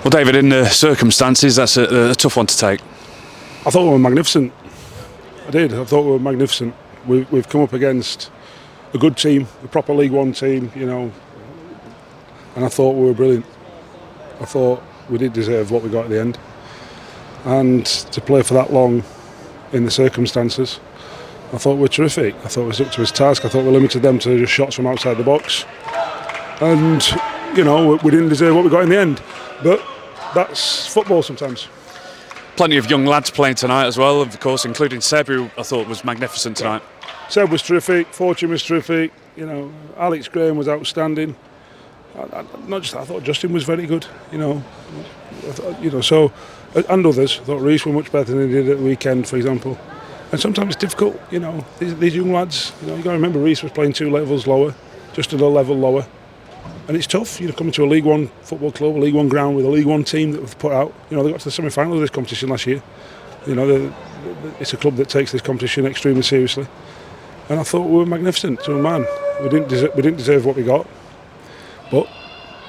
Well, David, in the circumstances, that's a tough one to take. I thought we were magnificent. I did. I thought we were magnificent. We've come up against a good team, a proper League One team, and I thought we were brilliant. I thought we did deserve what we got at the end. And to play for that long in the circumstances, I thought we were terrific. I thought it was up to his task. I thought we limited them to just shots from outside the box. And, we didn't deserve what we got in the end. But that's football sometimes. Plenty of young lads playing tonight as well, of course, including Seb, who I thought was magnificent tonight. Seb was terrific, Fortune was terrific, Alex Graham was outstanding. I thought Justin was very good, and others. I thought Reece were much better than he did at the weekend, for example. And sometimes it's difficult, these young lads, you got to remember Reece was playing 2 levels lower, just a level lower. And it's tough, coming to a League One football club, a League One ground with a League One team that we've put out. They got to the semi-final of this competition last year. It's a club that takes this competition extremely seriously. And I thought we were magnificent to a man. We didn't deserve what we got, but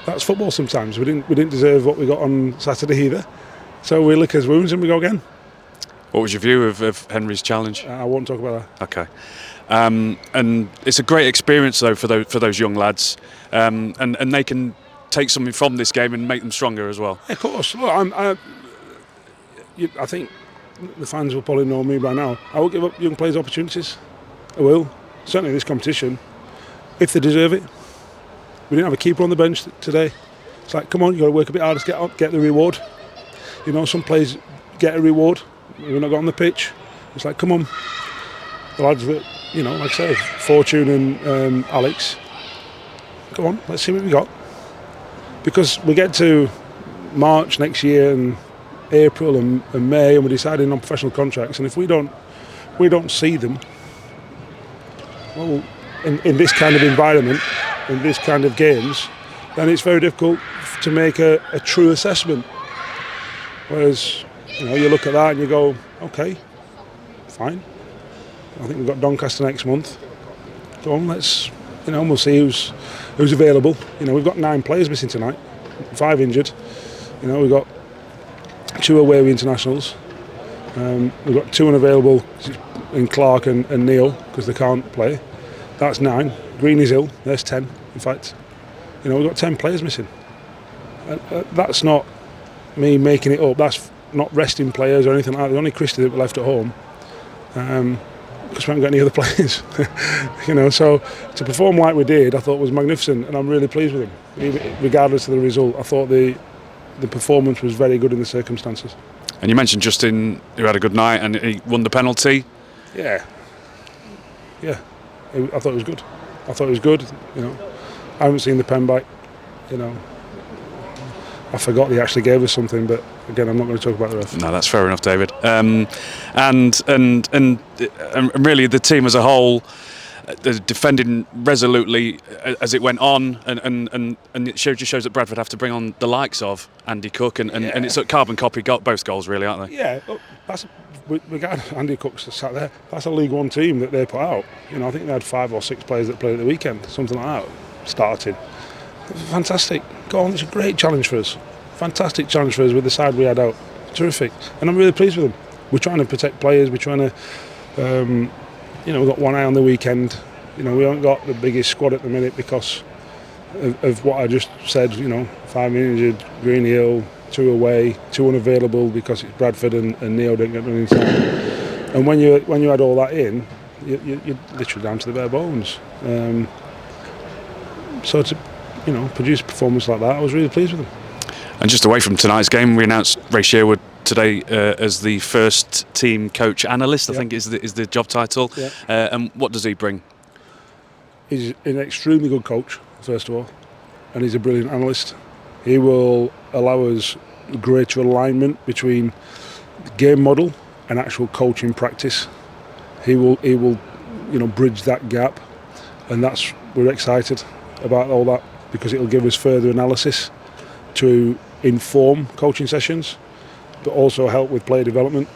that's football sometimes. We didn't deserve what we got on Saturday either. So we lick his wounds and we go again. What was your view of Henry's challenge? I won't talk about that. Okay. And it's a great experience though for those young lads, and they can take something from this game and make them stronger as well. Yeah, of course. Look, I think the fans will probably know me by now. I will give up young players opportunities. I will. Certainly in this competition, if they deserve it. We didn't have a keeper on the bench today. It's like, come on, you got to work a bit harder to get the reward. Some players get a reward. We're not got on the pitch. It's like, come on, the lads that, like I say, Fortune and Alex, go on, let's see what we got. Because we get to March next year and April and May, and we're deciding on professional contracts, and if we don't see them, well, in this kind of environment, in this kind of games, then it's very difficult to make a true assessment. Whereas, you look at that and you go, okay, fine. I think we've got Doncaster next month. Go on, let's, we'll see who's available. We've got 9 players missing tonight, 5 injured. We've got 2 away with internationals. We've got 2 unavailable in Clark and Neil because they can't play. That's 9. Green is ill. There's 10. In fact, we've got 10 players missing. That's not me making it up. That's not resting players or anything like that. The only Christie that were left at home. Because we haven't got any other players. So to perform like we did, I thought was magnificent, and I'm really pleased with him. Regardless of the result, I thought the performance was very good in the circumstances. And you mentioned Justin, who had a good night, and he won the penalty. Yeah. I thought it was good. I haven't seen the pen back. I forgot he actually gave us something, but again, I'm not going to talk about the ref. No, that's fair enough, David. And really, the team as a whole, defending resolutely as it went on, and it just shows that Bradford have to bring on the likes of Andy Cook, and it's a carbon copy. Got both goals, really, aren't they? Yeah, we got Andy Cook sat there. That's a League One team that they put out. I think they had 5 or 6 players that played at the weekend, something like that, started. Fantastic. Go on, it's a great challenge for us. Fantastic challenge for us with the side we had out. Terrific. And I'm really pleased with them. We're trying to protect players. We're trying to, we've got one eye on the weekend. We haven't got the biggest squad at the minute because of what I just said. 5 injured, Green Hill, 2 away, 2 unavailable because it's Bradford and Neil didn't get running time. And when you add all that in, you're literally down to the bare bones. So to produce a performance like that, I was really pleased with them. And just away from tonight's game, we announced Ray Sherwood today as the first team coach analyst. I think is the job title. Yeah. And what does he bring? He's an extremely good coach, first of all, and he's a brilliant analyst. He will allow us greater alignment between the game model and actual coaching practice. He will bridge that gap, and we're excited about all that because it'll give us further analysis to inform coaching sessions, but also help with player development,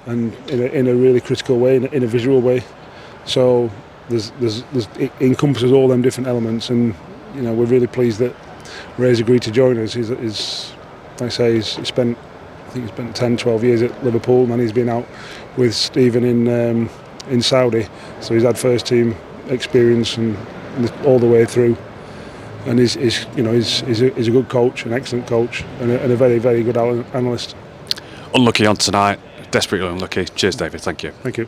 and in a really critical way, in a visual way. So it encompasses all them different elements, and we're really pleased that Ray's agreed to join us. He's like I say, he spent 10, 12 years at Liverpool, and then he's been out with Stephen in Saudi. So he's had first team experience and all the way through. And he's a good coach, an excellent coach, and a very, very good analyst. Unlucky on tonight, desperately unlucky. Cheers, David. Thank you. Thank you.